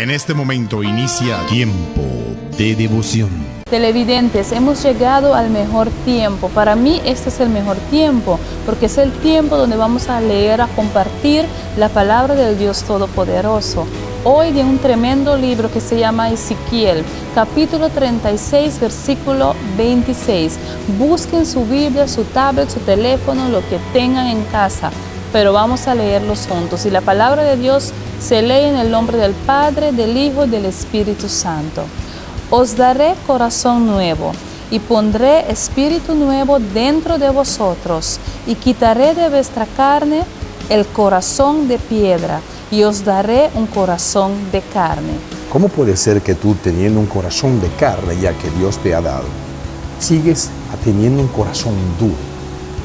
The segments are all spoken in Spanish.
En este momento inicia Tiempo de Devoción. Televidentes, hemos llegado al mejor tiempo. Para mí este es el mejor tiempo, porque es el tiempo donde vamos a leer, a compartir la palabra del Dios Todopoderoso. Hoy de un tremendo libro que se llama Ezequiel, capítulo 36, versículo 26. Busquen su Biblia, su tablet, su teléfono, lo que tengan en casa, pero vamos a leerlos juntos. Y la palabra de Dios se lee en el nombre del Padre, del Hijo y del Espíritu Santo. Os daré corazón nuevo y pondré espíritu nuevo dentro de vosotros y quitaré de vuestra carne el corazón de piedra y os daré un corazón de carne. ¿Cómo puede ser que tú, teniendo un corazón de carne ya que Dios te ha dado, sigues teniendo un corazón duro,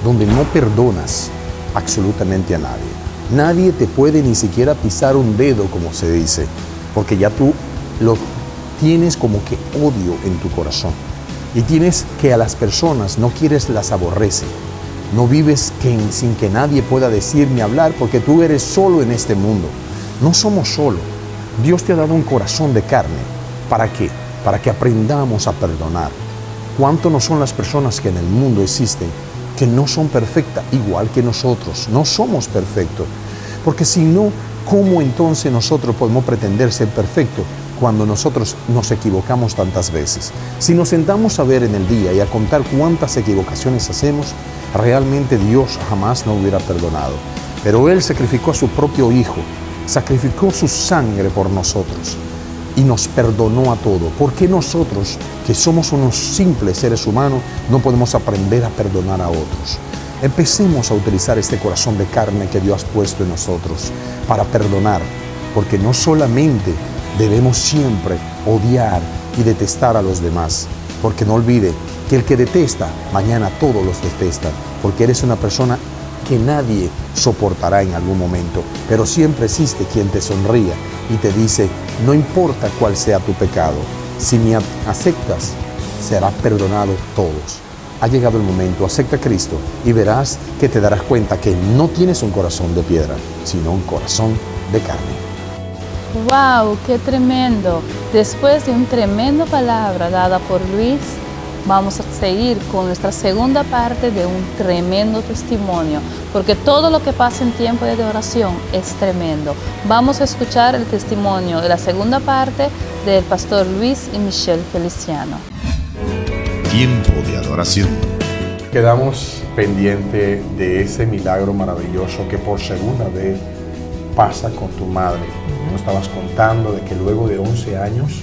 donde no perdonas absolutamente a nadie? Nadie te puede ni siquiera pisar un dedo, como se dice, porque ya tú lo tienes como que odio en tu corazón. Y tienes que a las personas no quieres, las aborreces. No vives sin que nadie pueda decir ni hablar, porque tú eres solo en este mundo. No somos solos. Dios te ha dado un corazón de carne. ¿Para qué? Para que aprendamos a perdonar. ¿Cuánto no son las personas que en el mundo existen que no son perfectas igual que nosotros? No somos perfectos. Porque si no, ¿cómo entonces nosotros podemos pretender ser perfectos cuando nosotros nos equivocamos tantas veces? Si nos sentamos a ver en el día y a contar cuántas equivocaciones hacemos, realmente Dios jamás nos hubiera perdonado. Pero Él sacrificó a su propio Hijo, sacrificó su sangre por nosotros y nos perdonó a todos. ¿Por qué nosotros, que somos unos simples seres humanos, no podemos aprender a perdonar a otros? Empecemos a utilizar este corazón de carne que Dios ha puesto en nosotros para perdonar, porque no solamente debemos siempre odiar y detestar a los demás, porque no olvide que el que detesta, mañana todos los detestan, porque eres una persona que nadie soportará en algún momento, pero siempre existe quien te sonría y te dice, no importa cuál sea tu pecado, si me aceptas, serás perdonado todos. Ha llegado el momento, acepta a Cristo y verás que te darás cuenta que no tienes un corazón de piedra, sino un corazón de carne. ¡Wow! ¡Qué tremendo! Después de una tremenda palabra dada por Luis, vamos a seguir con nuestra segunda parte de un tremendo testimonio, porque todo lo que pasa en tiempo de oración es tremendo. Vamos a escuchar el testimonio de la segunda parte del pastor Luis y Michelle Feliciano. Tiempo de adoración. Quedamos pendientes de ese milagro maravilloso que por segunda vez pasa con tu madre. Nos estabas contando de que luego de 11 años,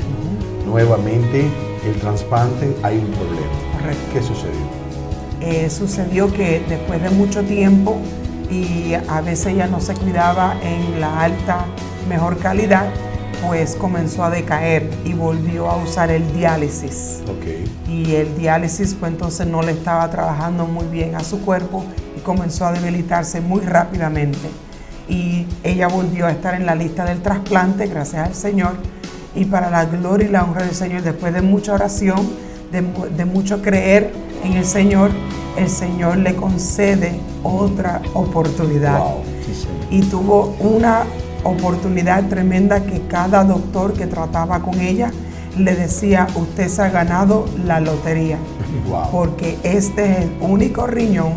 nuevamente el trasplante hay un problema. Correcto. ¿Qué sucedió? Sucedió que después de mucho tiempo y a veces ella no se cuidaba en la alta, mejor calidad, pues comenzó a decaer y volvió a usar el diálisis. Okay. Y el diálisis pues entonces no le estaba trabajando muy bien a su cuerpo y comenzó a debilitarse muy rápidamente. Y ella volvió a estar en la lista del trasplante, gracias al Señor. Y para la gloria y la honra del Señor, después de mucha oración, de mucho creer en el Señor le concede otra oportunidad. Wow. Sí, Señor. Y tuvo una oportunidad tremenda que cada doctor que trataba con ella le decía, usted se ha ganado la lotería. Wow. Porque este es el único riñón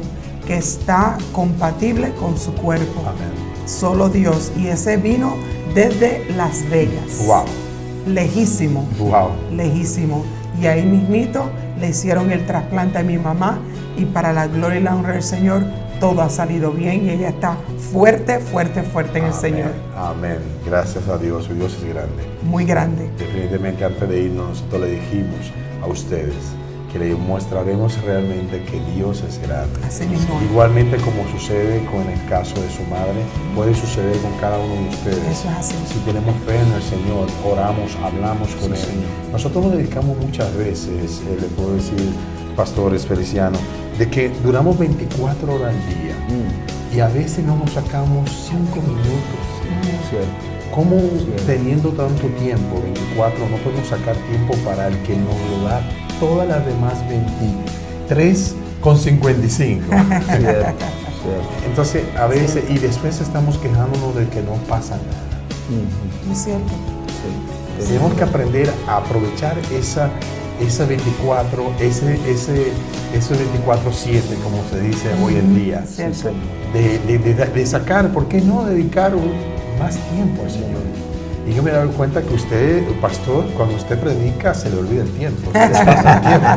que está compatible con su cuerpo. Amén. Solo Dios. Y ese vino desde Las Vegas. Wow. Lejísimo. Wow. Lejísimo. Y ahí mismito le hicieron el trasplante a mi mamá y para la gloria y la honra del Señor todo ha salido bien y ella está fuerte, fuerte, fuerte en el Señor. Amén. Gracias a Dios. Su Dios es grande. Muy grande. Definitivamente antes de irnos nosotros le dijimos a ustedes que le mostraremos realmente que Dios es grande. Así mismo. Igualmente como sucede con el caso de su madre, puede suceder con cada uno de ustedes. Eso es así. Si tenemos fe en el Señor, oramos, hablamos con Él. Señor. Nosotros nos dedicamos muchas veces, le puedo decir, pastores Feliciano, de que duramos 24 horas al día y a veces no nos sacamos 5 minutos. ¿Cómo teniendo tanto tiempo, 24, no podemos sacar tiempo para el que nos lo da todas las demás 23,55? Entonces, a veces, y después estamos quejándonos de que no pasa nada. Es cierto. Tenemos que aprender a aprovechar esa 24, ese 24/7, como se dice hoy en día. Cierto. De sacar, ¿por qué no dedicar más tiempo al Señor? Y yo me he dado cuenta que usted, pastor, cuando usted predica, se le olvida el tiempo. Se le pasa el tiempo.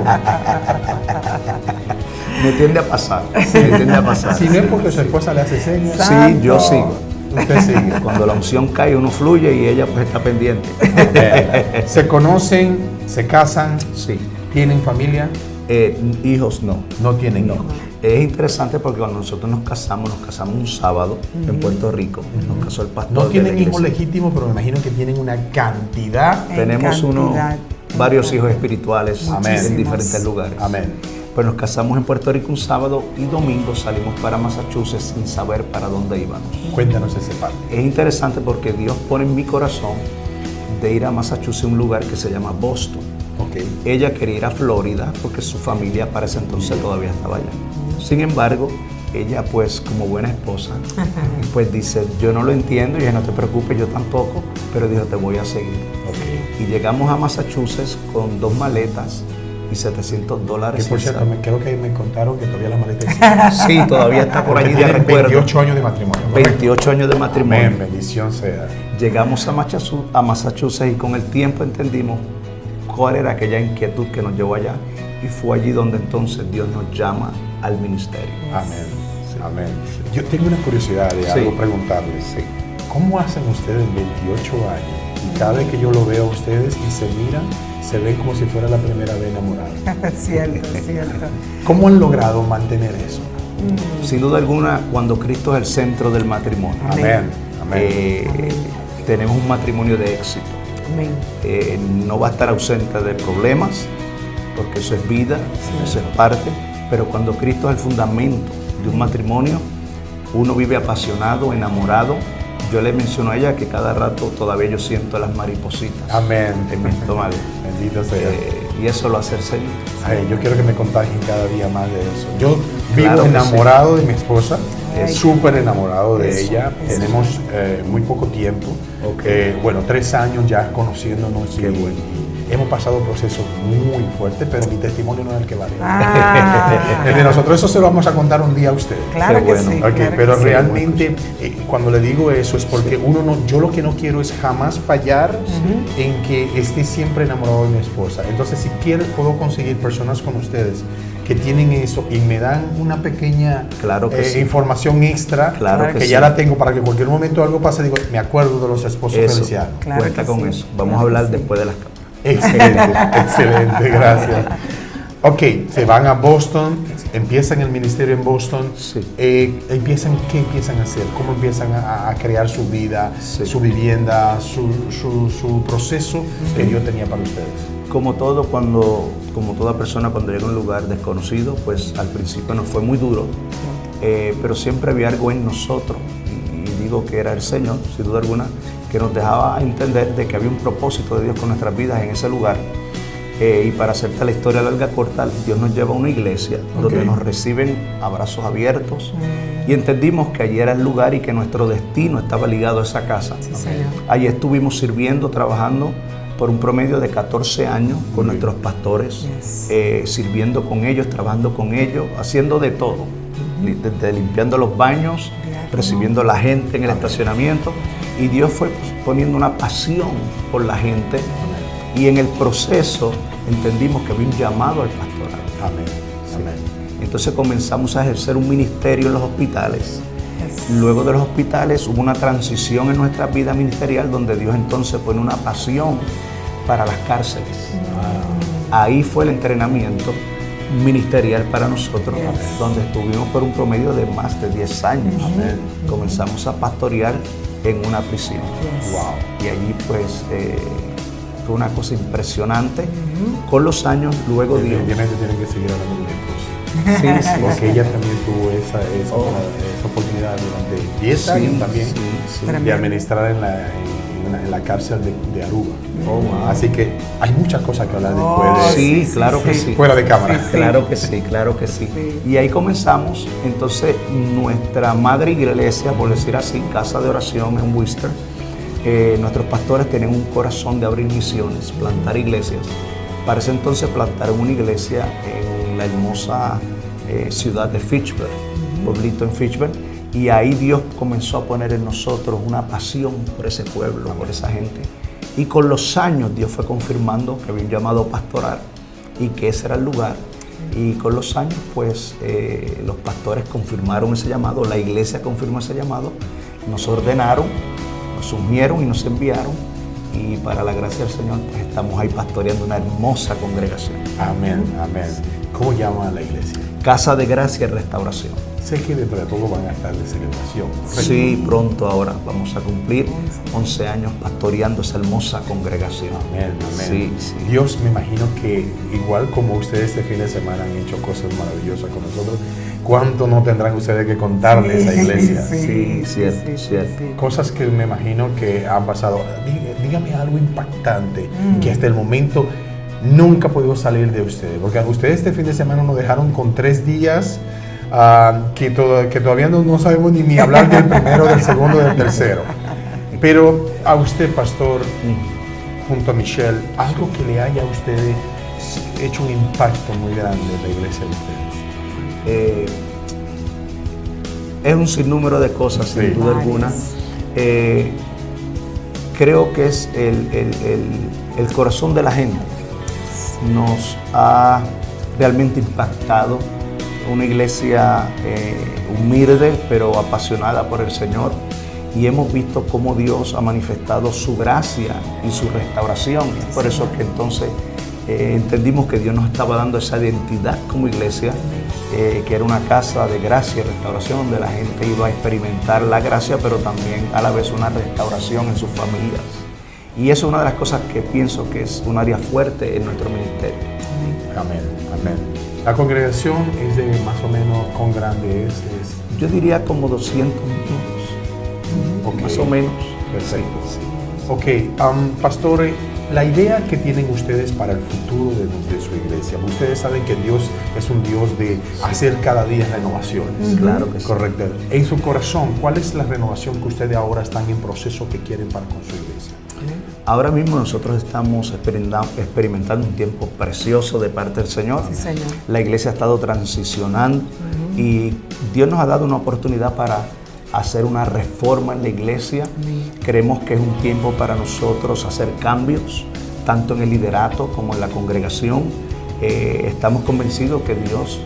Me tiende a pasar. Me tiende a pasar. Si no es porque su esposa le hace señas. Sí, yo sigo. Usted sigue. Cuando la unción cae, uno fluye y ella pues está pendiente. Se conocen, se casan, Sí. tienen familia, Hijos no. no tienen hijos. Es interesante porque cuando nosotros nos casamos un sábado en Puerto Rico. Nos casó el pastor. No de la tienen hijos iglesia. legítimos, pero me imagino que tienen una cantidad. Tenemos varios hijos espirituales Amén. en diferentes lugares. Amén. Pues nos casamos en Puerto Rico un sábado y domingo salimos para Massachusetts sin saber para dónde íbamos. Cuéntanos ese parte. Es interesante porque Dios pone en mi corazón de ir a Massachusetts, un lugar que se llama Boston. Ok. Ella quería ir a Florida porque su familia para ese entonces todavía estaba allá. Sin embargo, ella pues como buena esposa, pues dice, yo no lo entiendo, y ella no te preocupes, yo tampoco, pero dijo, te voy a seguir. Ok. Y llegamos a Massachusetts con 2 maletas y $700. Que por cierto, en creo que me contaron que todavía la maleta existe. Sí, todavía está por allí de Tienen recuerdo. 28 años de matrimonio. 28 años de matrimonio. Amén, bendición sea. Llegamos a Massachusetts y con el tiempo entendimos cuál era aquella inquietud que nos llevó allá. Y fue allí donde entonces Dios nos llama al ministerio. Amén. Amén. Yo tengo una curiosidad de algo preguntarles. Sí. ¿Cómo hacen ustedes 28 años? Y cada vez que yo lo veo a ustedes y se miran, se ven como si fuera la primera vez enamorados. Cierto, cierto. ¿Cómo han logrado mantener eso? Sin duda alguna, cuando Cristo es el centro del matrimonio, Amén. Amén. tenemos un matrimonio de éxito. Amén. No va a estar ausente de problemas, porque eso es vida, eso es parte, pero cuando Cristo es el fundamento de un matrimonio, uno vive apasionado, enamorado. Yo le menciono a ella que cada rato todavía yo siento las maripositas Amén. en mi estómago. Bendito sea. Y eso lo hace el Señor. Ay, yo quiero que me contagien cada día más de eso. Yo vivo Claro que enamorado de mi esposa, Ay, súper enamorado de eso, ella. eso. Tenemos muy poco tiempo. Ok. Bueno, 3 años ya conociéndonos. Qué bueno. Y hemos pasado procesos muy fuertes, pero mi testimonio no es el que vale. Ah. El de nosotros, eso se lo vamos a contar un día a ustedes. Claro Qué que bueno. sí. Ok, claro pero que sí. realmente cuando le digo eso es porque yo lo que no quiero es jamás fallar en que esté siempre enamorado de mi esposa. Entonces, si quiero, puedo conseguir personas con ustedes que tienen eso y me dan una pequeña Claro que sí. información extra Claro que que ya sí. la tengo para que en cualquier momento algo pase, digo, me acuerdo de los esposos Eso, felicianos. Claro cuenta que con sí, eso. Vamos claro a hablar que sí. después de las cámaras. Excelente, excelente, gracias. Ok, se van a Boston, empiezan el ministerio en Boston. Sí. ¿Qué empiezan a hacer? ¿Cómo empiezan a crear su vida, Sí. su vivienda, su proceso que Dios tenía para ustedes? Como toda persona cuando llega a un lugar desconocido, pues al principio nos fue muy duro, pero siempre había algo en nosotros, y digo que era el Señor, sin duda alguna, que nos dejaba entender de que había un propósito de Dios con nuestras vidas en ese lugar. Y para hacerte la historia larga corta, Dios nos lleva a una iglesia donde nos reciben a brazos abiertos y entendimos que allí era el lugar y que nuestro destino estaba ligado a esa casa. Sí, Señor. Allí estuvimos sirviendo, trabajando por un promedio de 14 años con nuestros pastores, sirviendo con ellos, trabajando con ellos, haciendo de todo, desde limpiando los baños, recibiendo a la gente en el estacionamiento, y Dios fue poniendo una pasión por la gente, y en el proceso entendimos que había un llamado al pastorado. Amén. Amén. Entonces comenzamos a ejercer un ministerio en los hospitales. Yes. Luego de los hospitales hubo una transición en nuestra vida ministerial donde Dios entonces pone una pasión para las cárceles. Ahí fue el entrenamiento ministerial para nosotros, Yes. donde estuvimos por un promedio de más de 10 años. Comenzamos a pastorear en una prisión. Yes. Wow. Y allí pues fue una cosa impresionante. Con los años, luego Dios... Obviamente tienen que seguir hablando de mi esposa. Sí, sí, Porque sí. ella también tuvo esa oportunidad durante 10 Sí, años también sí, sí. de Tremendo. administrar en la cárcel de Aruba. Oh, wow. Así que hay muchas cosas que hablar Oh, después de Sí, sí, claro sí, que sí. sí. fuera de cámara. Claro que sí, claro que sí. Sí. Y ahí comenzamos, entonces nuestra madre iglesia, por decir así, casa de oración en Worcester, nuestros pastores tenían un corazón de abrir misiones, plantar iglesias. Para ese entonces plantaron una iglesia en la hermosa ciudad de Fitchburg, pueblito en Fitchburg, y ahí Dios comenzó a poner en nosotros una pasión por ese pueblo, por esa gente. Y con los años Dios fue confirmando que había un llamado pastoral y que ese era el lugar. Y con los años, pues, los pastores confirmaron ese llamado, la iglesia confirmó ese llamado, nos ordenaron, nos ungieron y nos enviaron. Y para la gracia del Señor, pues, estamos ahí pastoreando una hermosa congregación. Amén, amén. ¿Cómo llama la iglesia? Casa de Gracia y Restauración. Sé que dentro de poco van a estar de celebración. Sí, pronto ahora vamos a cumplir 11 años pastoreando esa hermosa congregación. Amén, amén. Sí, sí. Dios, me imagino que igual como ustedes este fin de semana han hecho cosas maravillosas con nosotros, ¿cuánto no tendrán ustedes que contarles a la iglesia? Sí, cierto. Cosas que me imagino que han pasado. Dígame algo impactante que hasta el momento nunca pudo salir de ustedes, porque ustedes este fin de semana nos dejaron con 3 días que todavía no sabemos ni hablar del primero, del segundo, del tercero. Pero a usted, pastor, junto a Michelle, algo que le haya a ustedes hecho un impacto muy grande en la iglesia de ustedes. Es un sinnúmero de cosas, Sí. sin duda alguna. Creo que es el corazón de la gente. Nos ha realmente impactado. Una iglesia humilde pero apasionada por el Señor, y hemos visto cómo Dios ha manifestado su gracia y su restauración. Es por eso que entonces entendimos que Dios nos estaba dando esa identidad como iglesia, que era una casa de gracia y restauración donde la gente iba a experimentar la gracia, pero también a la vez una restauración en sus familias. Y eso es una de las cosas que pienso que es un área fuerte en nuestro ministerio. Amén, amén. La congregación es de más o menos, ¿cuán grande es? Yo diría como 200 niños, Ok. más o menos. Perfecto. Ok, pastores, la idea que tienen ustedes para el futuro de su iglesia, ustedes saben que Dios es un Dios de hacer cada día renovaciones. Claro que sí. Correcto. En su corazón, ¿cuál es la renovación que ustedes ahora están en proceso que quieren para con su iglesia? Ahora mismo nosotros estamos experimentando un tiempo precioso de parte del Señor. Sí, Señor. La iglesia ha estado transicionando y Dios nos ha dado una oportunidad para hacer una reforma en la iglesia. Creemos que es un tiempo para nosotros hacer cambios, tanto en el liderato como en la congregación. Estamos convencidos que Dios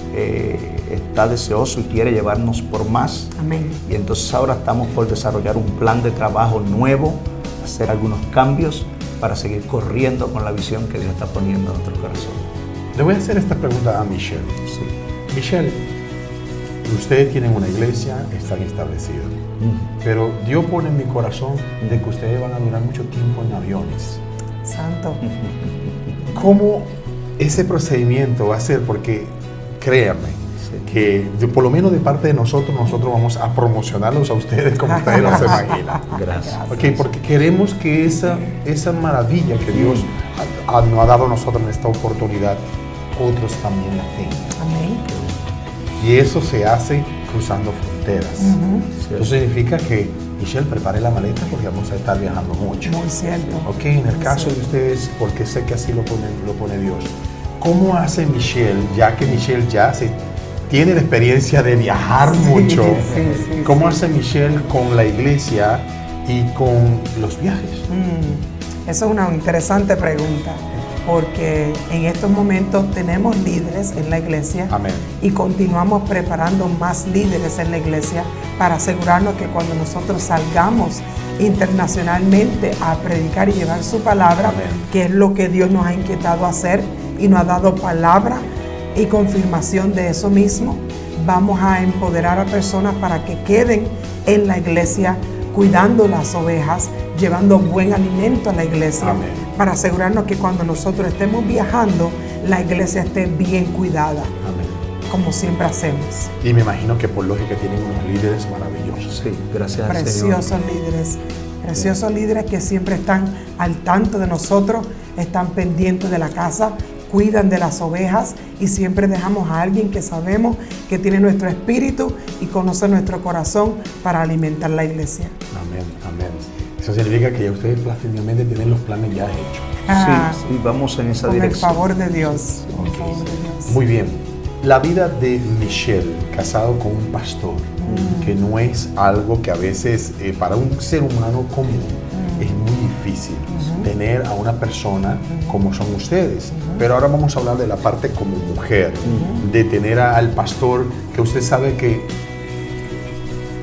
está deseoso y quiere llevarnos por más. Amén. Y entonces ahora estamos por desarrollar un plan de trabajo nuevo, hacer algunos cambios para seguir corriendo con la visión que Dios está poniendo en nuestro corazón. Le voy a hacer esta pregunta a Michelle. Sí. Michelle, ustedes tienen una iglesia, están establecidos, pero Dios pone en mi corazón de que ustedes van a durar mucho tiempo en aviones. Santo. ¿Cómo ese procedimiento va a ser? Porque créanme, que por lo menos de parte de nosotros vamos a promocionarlos a ustedes como ustedes no se imaginan. Gracias. Okay, porque queremos que esa maravilla que Dios nos ha dado a nosotros en esta oportunidad, otros también la tengan. Amén. Y eso se hace cruzando fronteras. Eso significa que, Michelle, prepare la maleta porque vamos a estar viajando mucho. Muy cierto. Ok, en el caso de ustedes, porque sé que así lo pone Dios, ¿cómo hace Michelle, ya que Michelle ya tiene la experiencia de viajar mucho? Sí, ¿Cómo hace Michelle con la iglesia y con los viajes? Eso es una interesante pregunta, porque en estos momentos tenemos líderes en la iglesia. Amén. Y continuamos preparando más líderes en la iglesia para asegurarnos que cuando nosotros salgamos internacionalmente a predicar y llevar su palabra, Amén. que es lo que Dios nos ha inquietado a hacer y nos ha dado palabra y confirmación de eso mismo, vamos a empoderar a personas para que queden en la iglesia cuidando las ovejas, llevando buen alimento a la iglesia. Amén. Para asegurarnos que cuando nosotros estemos viajando, la iglesia esté bien cuidada, Amén. como siempre hacemos. Y me imagino que por lógica tienen unos líderes maravillosos. Sí, gracias al Señor. Preciosos líderes que siempre están al tanto de nosotros, están pendientes de la casa, cuidan de las ovejas y siempre dejamos a alguien que sabemos que tiene nuestro espíritu y conoce nuestro corazón para alimentar la iglesia. Amén, amén. Eso significa que ya ustedes prácticamente tienen los planes ya hechos. Sí, vamos en esa Con dirección. el favor de Dios. Con el favor de Dios. Muy bien. La vida de Michelle, casado con un pastor, que no es algo que a veces para un ser humano común es muy difícil tener a una persona como son ustedes. Pero ahora vamos a hablar de la parte como mujer, de tener al pastor, que usted sabe que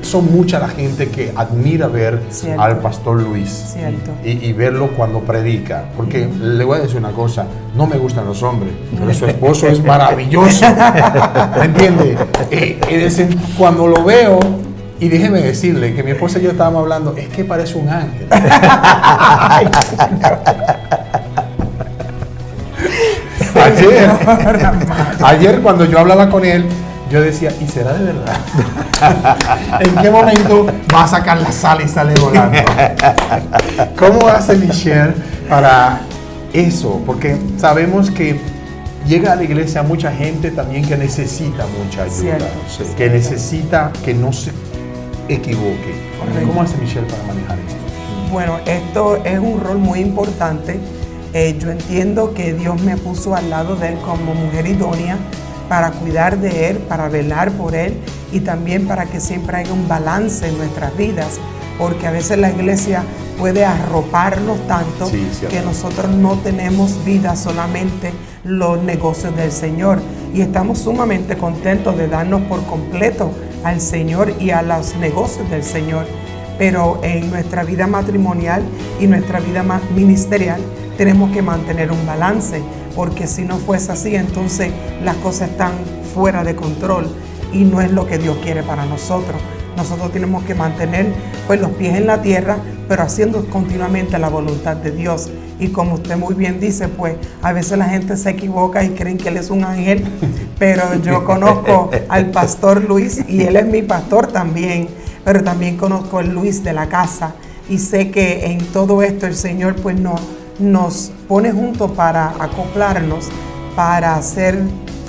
son mucha la gente que admira ver Cierto. al pastor Luis Cierto. y verlo cuando predica. Porque le voy a decir una cosa, no me gustan los hombres, pero su esposo es maravilloso. ¿Me entiende? Cuando lo veo, y déjeme decirle que mi esposa y yo estábamos hablando, es que parece un ángel. Ayer cuando yo hablaba con él, yo decía, ¿y será de verdad? ¿En qué momento va a sacar la sal y sale volando? ¿Cómo hace Michelle para eso? Porque sabemos que llega a la iglesia mucha gente también que necesita mucha ayuda, Cierto. que necesita que no se equivoque. Correcto. ¿Cómo hace Michelle para manejar esto? Bueno, esto es un rol muy importante. Yo entiendo que Dios me puso al lado de él como mujer idónea para cuidar de él, para velar por él y también para que siempre haya un balance en nuestras vidas, porque a veces la iglesia puede arroparnos tanto que nosotros no tenemos vida, solamente los negocios del Señor, y estamos sumamente contentos de darnos por completo al Señor y a los negocios del Señor, pero en nuestra vida matrimonial y nuestra vida ministerial tenemos que mantener un balance, porque si no fuese así, entonces las cosas están fuera de control y no es lo que Dios quiere para nosotros. Nosotros tenemos que mantener pues los pies en la tierra, pero haciendo continuamente la voluntad de Dios. Y como usted muy bien dice, pues a veces la gente se equivoca y creen que él es un ángel, pero yo conozco al pastor Luis y él es mi pastor también, pero también conozco al Luis de la casa y sé que en todo esto el Señor pues nos pone juntos para acoplarnos, para ser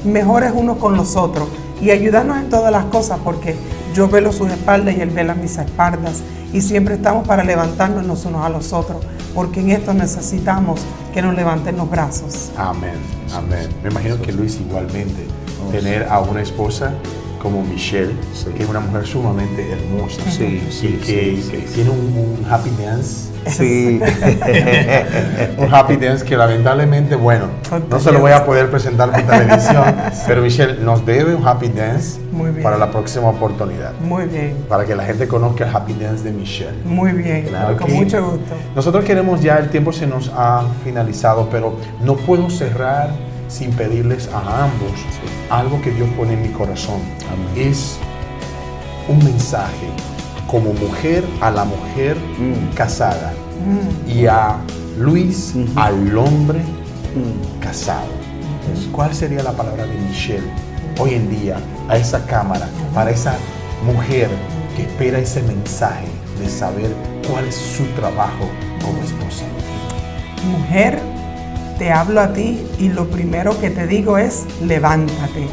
mejores unos con los otros y ayudarnos en todas las cosas, porque yo velo sus espaldas y él vela mis espaldas y siempre estamos para levantarnos los unos a los otros, porque en esto necesitamos que nos levanten los brazos. Amén, amén. Me imagino que Luis igualmente, tener a una esposa como Michelle, que es una mujer sumamente hermosa, y que tiene un happy dance. Sí. Un happy dance que lamentablemente, bueno, no se lo voy a poder presentar por televisión, pero Michelle nos debe un happy dance para la próxima oportunidad. Muy bien. Para que la gente conozca el happy dance de Michelle. Muy bien, Claro, con mucho gusto. Nosotros queremos ya, el tiempo se nos ha finalizado, pero no puedo cerrar sin pedirles a ambos algo que Dios pone en mi corazón. Es un mensaje como mujer a la mujer casada y a Luis al hombre casado. ¿Cuál sería la palabra de Michelle hoy en día a esa cámara, para esa mujer que espera ese mensaje de saber cuál es su trabajo como esposa? Mujer, te hablo a ti y lo primero que te digo es levántate.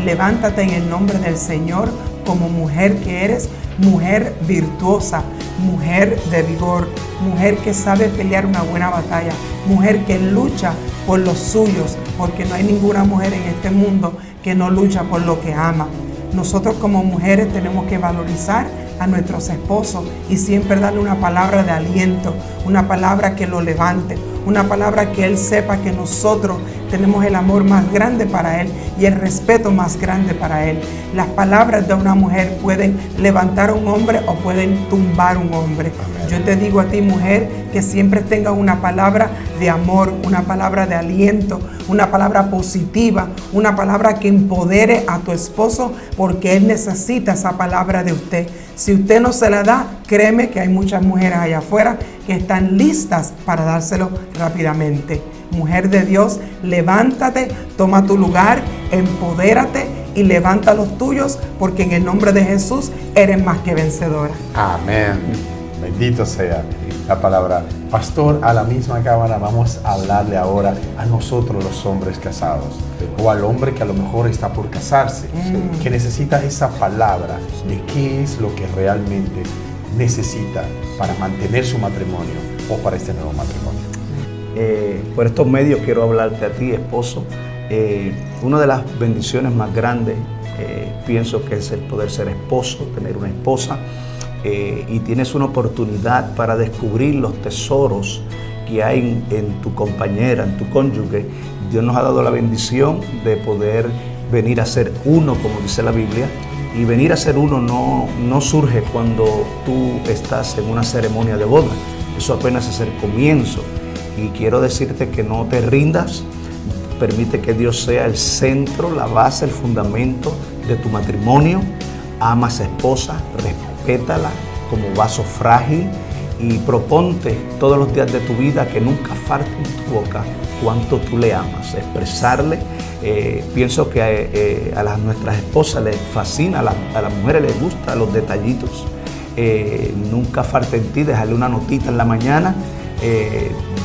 Levántate en el nombre del Señor como mujer que eres, mujer virtuosa, mujer de vigor, mujer que sabe pelear una buena batalla, mujer que lucha por los suyos, porque no hay ninguna mujer en este mundo que no lucha por lo que ama. Nosotros como mujeres tenemos que valorizar a nuestros esposos y siempre darle una palabra de aliento, una palabra que lo levante, una palabra que él sepa que nosotros tenemos el amor más grande para él y el respeto más grande para él. Las palabras de una mujer pueden levantar a un hombre o pueden tumbar a un hombre. Yo te digo a ti, mujer, que siempre tengas una palabra de amor, una palabra de aliento, una palabra positiva, una palabra que empodere a tu esposo, porque él necesita esa palabra de usted. Si usted no se la da, créeme que hay muchas mujeres allá afuera que están listas para dárselo rápidamente. Mujer de Dios, levántate, toma tu lugar, empodérate y levanta los tuyos, porque en el nombre de Jesús eres más que vencedora. Amén. Bendito sea la palabra. Pastor, a la misma cámara vamos a hablarle ahora a nosotros los hombres casados, o al hombre que a lo mejor está por casarse, que necesita esa palabra de qué es lo que realmente necesita para mantener su matrimonio o para este nuevo matrimonio? Por estos medios quiero hablarte a ti, esposo. Una de las bendiciones más grandes, pienso que es el poder ser esposo, tener una esposa, y tienes una oportunidad para descubrir los tesoros que hay en tu compañera, en tu cónyuge. Dios nos ha dado la bendición de poder venir a ser uno, como dice la Biblia, y venir a ser uno no surge cuando tú estás en una ceremonia de boda. Eso apenas es el comienzo. Y quiero decirte que no te rindas. Permite que Dios sea el centro, la base, el fundamento de tu matrimonio. Ama a esa esposa, respétala como vaso frágil y proponte todos los días de tu vida que nunca falte en tu boca cuánto tú le amas, expresarle. Pienso que a nuestras esposas les fascina, a las mujeres les gustan los detallitos. Nunca falte en ti dejarle una notita en la mañana,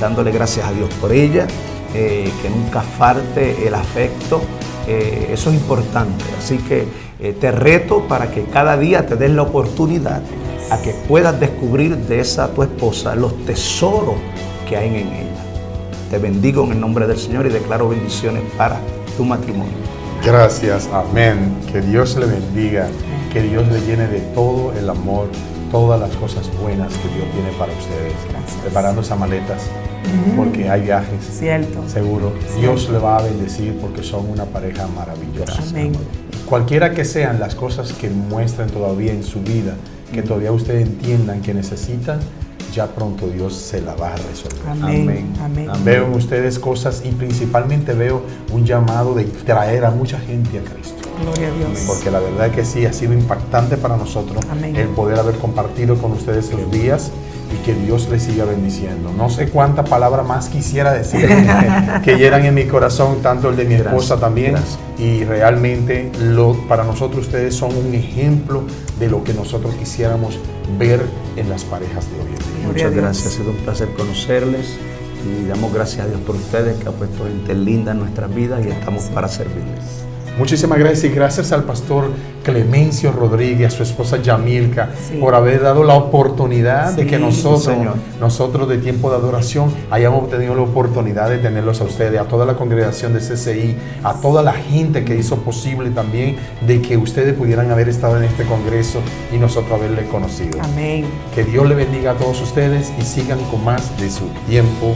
dándole gracias a Dios por ella, que nunca falte el afecto. Eso es importante, así que te reto para que cada día te des la oportunidad a que puedas descubrir de esa tu esposa los tesoros que hay en ella. Te bendigo en el nombre del Señor y declaro bendiciones para tu matrimonio. Gracias, amén. Que Dios le bendiga, que Dios le llene de todo el amor, todas las cosas buenas que Dios tiene para ustedes. Gracias. Preparando esas maletas, porque hay viajes. Cierto. Seguro. Dios le va a bendecir porque son una pareja maravillosa. Amén. Cualquiera que sean las cosas que muestren todavía en su vida, que todavía ustedes entiendan que necesitan, ya pronto Dios se la va a resolver. Amén. Amén. Veo en ustedes cosas y principalmente veo un llamado de traer a mucha gente a Cristo. Gloria a Dios. Porque la verdad es que sí, ha sido impactante para nosotros Amén. el poder haber compartido con ustedes los días y que Dios les siga bendiciendo. No sé cuánta palabra más quisiera decir que llenan en mi corazón, tanto el de mi esposa también. Gracias. Y realmente para nosotros ustedes son un ejemplo de lo que nosotros quisiéramos ver en las parejas de hoy en día. Gloria a Muchas Dios. gracias, ha sido un placer conocerles y damos gracias a Dios por ustedes que ha puesto gente linda en nuestras vidas y estamos para servirles. Muchísimas gracias y gracias al pastor Clemencio Rodríguez, a su esposa Yamilka, Sí. por haber dado la oportunidad de Sí, que Señor. nosotros de Tiempo de Adoración hayamos tenido la oportunidad de tenerlos a ustedes, a toda la congregación de CCI, a toda la gente que hizo posible también de que ustedes pudieran haber estado en este congreso y nosotros haberle conocido. Amén. Que Dios le bendiga a todos ustedes y sigan con más de su Tiempo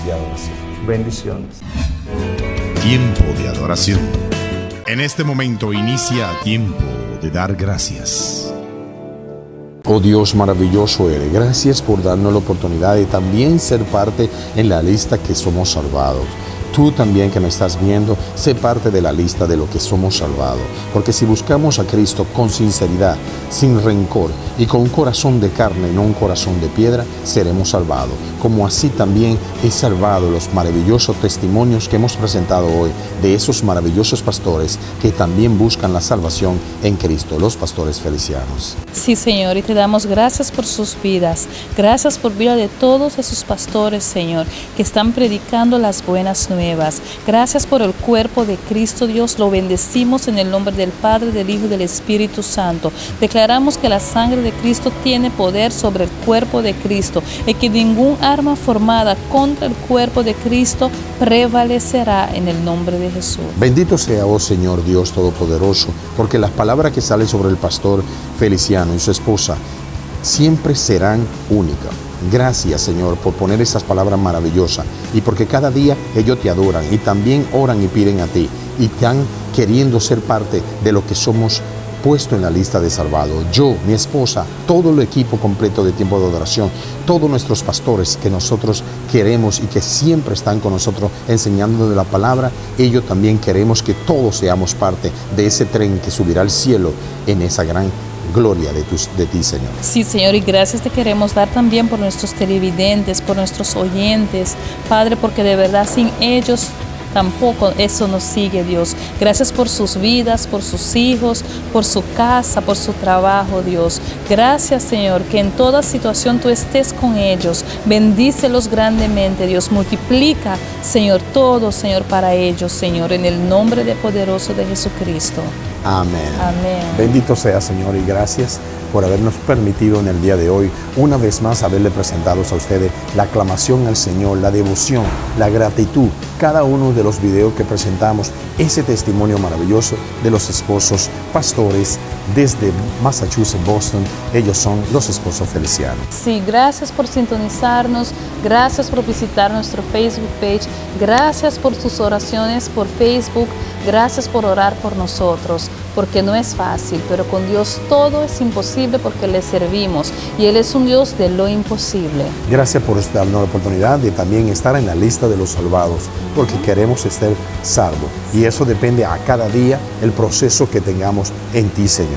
de Adoración. Bendiciones. Tiempo de adoración. En este momento inicia Tiempo de dar gracias. Oh Dios maravilloso eres, gracias por darnos la oportunidad de también ser parte en la lista que somos salvados. Tú también que me estás viendo, sé parte de la lista de lo que somos salvados. Porque si buscamos a Cristo con sinceridad, sin rencor y con un corazón de carne y no un corazón de piedra, seremos salvados. Como así también he salvado los maravillosos testimonios que hemos presentado hoy de esos maravillosos pastores que también buscan la salvación en Cristo, los pastores felicianos. Sí, Señor, y te damos gracias por sus vidas. Gracias por vida de todos esos pastores, Señor, que están predicando las buenas nuevas. Gracias por el cuerpo de Cristo, Dios. Lo bendecimos en el nombre del Padre, del Hijo y del Espíritu Santo. Declaramos que la sangre de Cristo tiene poder sobre el cuerpo de Cristo y que ningún arma formada contra el cuerpo de Cristo prevalecerá en el nombre de Jesús. Bendito sea, oh Señor Dios Todopoderoso, porque las palabras que salen sobre el pastor Feliciano y su esposa siempre serán únicas. Gracias, Señor, por poner esas palabras maravillosas y porque cada día ellos te adoran y también oran y piden a ti y están queriendo ser parte de lo que somos puesto en la lista de salvados. Yo, mi esposa, todo el equipo completo de Tiempo de Adoración, todos nuestros pastores que nosotros queremos y que siempre están con nosotros enseñándonos de la palabra, ellos también queremos que todos seamos parte de ese tren que subirá al cielo en esa gran gloria de ti, Señor. Sí, Señor, y gracias te queremos dar también por nuestros televidentes, por nuestros oyentes, Padre, porque de verdad sin ellos tampoco eso nos sigue, Dios. Gracias por sus vidas, por sus hijos, por su casa, por su trabajo, Dios. Gracias, Señor, que en toda situación tú estés con ellos. Bendícelos grandemente, Dios. Multiplica, Señor, todo, Señor, para ellos, Señor, en el nombre de poderoso de Jesucristo. Amén. Amén. Bendito sea, Señor, y gracias por habernos permitido en el día de hoy una vez más haberle presentado a ustedes la aclamación al Señor, la devoción, la gratitud, cada uno de los videos que presentamos, ese testimonio maravilloso de los esposos pastores desde Massachusetts, Boston. Ellos son los esposos Feliciano. Sí, gracias por sintonizarnos, gracias por visitar nuestro Facebook page, gracias por sus oraciones por Facebook, gracias por orar por nosotros, porque no es fácil, pero con Dios todo es imposible porque le servimos y Él es un Dios de lo imposible. Gracias por darnos la oportunidad de también estar en la lista de los salvados, porque queremos estar salvos y eso depende a cada día el proceso que tengamos en ti, Señor.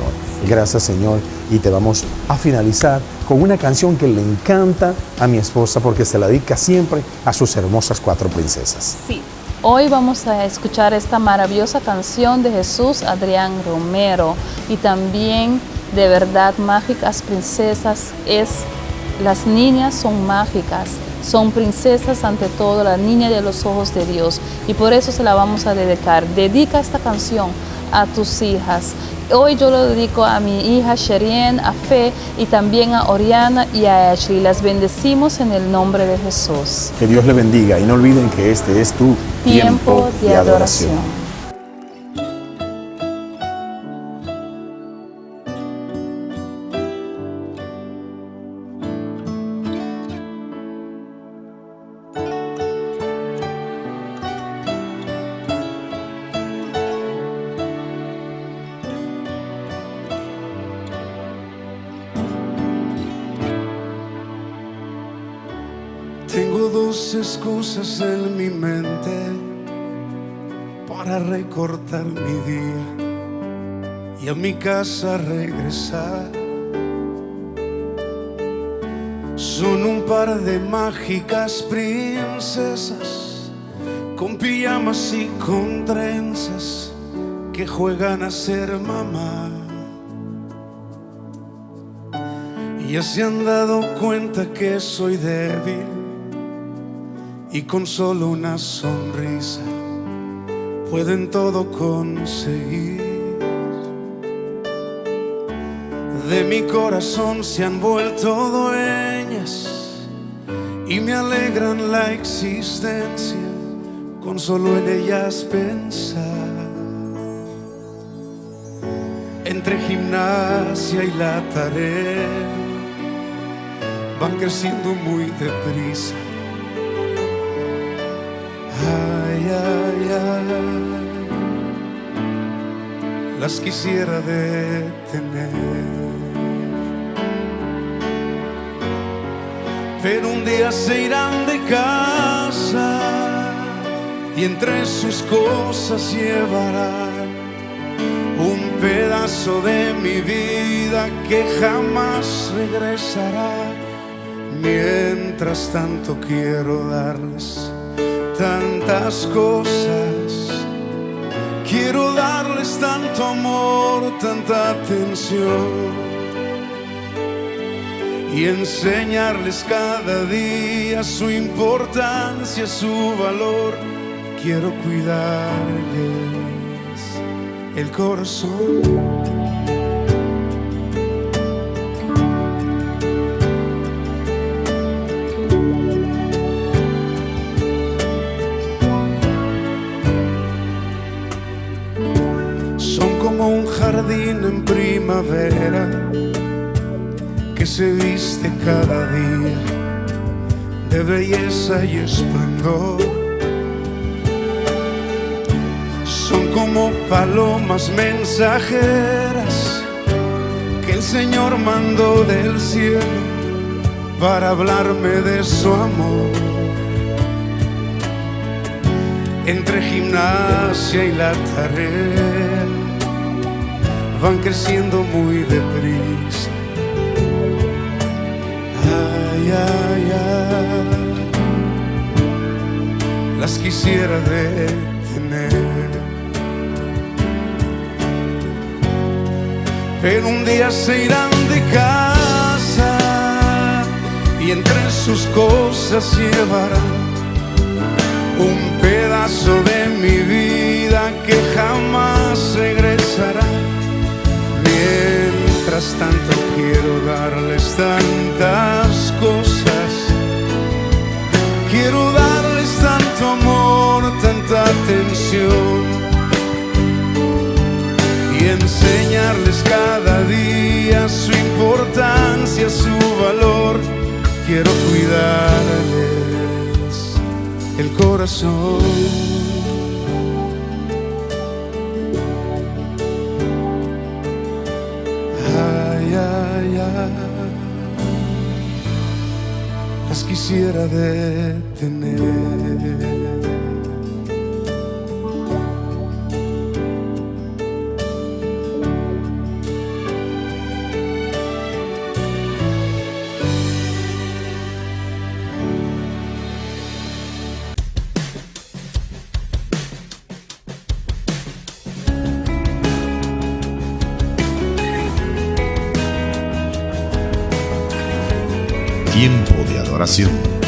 Gracias, Señor, y te vamos a finalizar con una canción que le encanta a mi esposa porque se la dedica siempre a sus hermosas 4 princesas. Sí. Hoy vamos a escuchar esta maravillosa canción de Jesús Adrián Romero y también de verdad Mágicas Princesas. Las niñas son mágicas, son princesas ante todo, la niña de los ojos de Dios, y por eso se la vamos a dedicar. Dedica esta canción a tus hijas. Hoy yo lo dedico a mi hija Sherien, a Fe y también a Oriana y a Ashley. Las bendecimos en el nombre de Jesús. Que Dios le bendiga y no olviden que este es tu tiempo de adoración. Tengo 2 excusas en mi mente para recortar mi día y a mi casa regresar. Son un par de mágicas princesas con pijamas y con trenzas que juegan a ser mamá. Ya se han dado cuenta que soy débil y con solo una sonrisa pueden todo conseguir. De mi corazón se han vuelto dueñas y me alegran la existencia con solo en ellas pensar. Entre gimnasia y la tarea van creciendo muy deprisa. Ay, ay, ay, las quisiera detener, pero un día se irán de casa y entre sus cosas llevarán un pedazo de mi vida que jamás regresará. Mientras tanto quiero darles tantas cosas, quiero darles tanto amor, tanta atención y enseñarles cada día su importancia, su valor. Quiero cuidarles el corazón. Un jardín en primavera que se viste cada día de belleza y esplendor. Son como palomas mensajeras que el Señor mandó del cielo para hablarme de su amor. Entre gimnasia y la tarea van creciendo muy deprisa. Ay, ay, ay, las quisiera detener, pero un día se irán de casa y entre sus cosas llevarán un pedazo de mi vida que jamás regresará. Mientras tanto quiero darles tanto amor, tanta atención y enseñarles cada día su importancia, su valor. Quiero cuidarles el corazón. Las quisiera detener. Tiempo de adoración.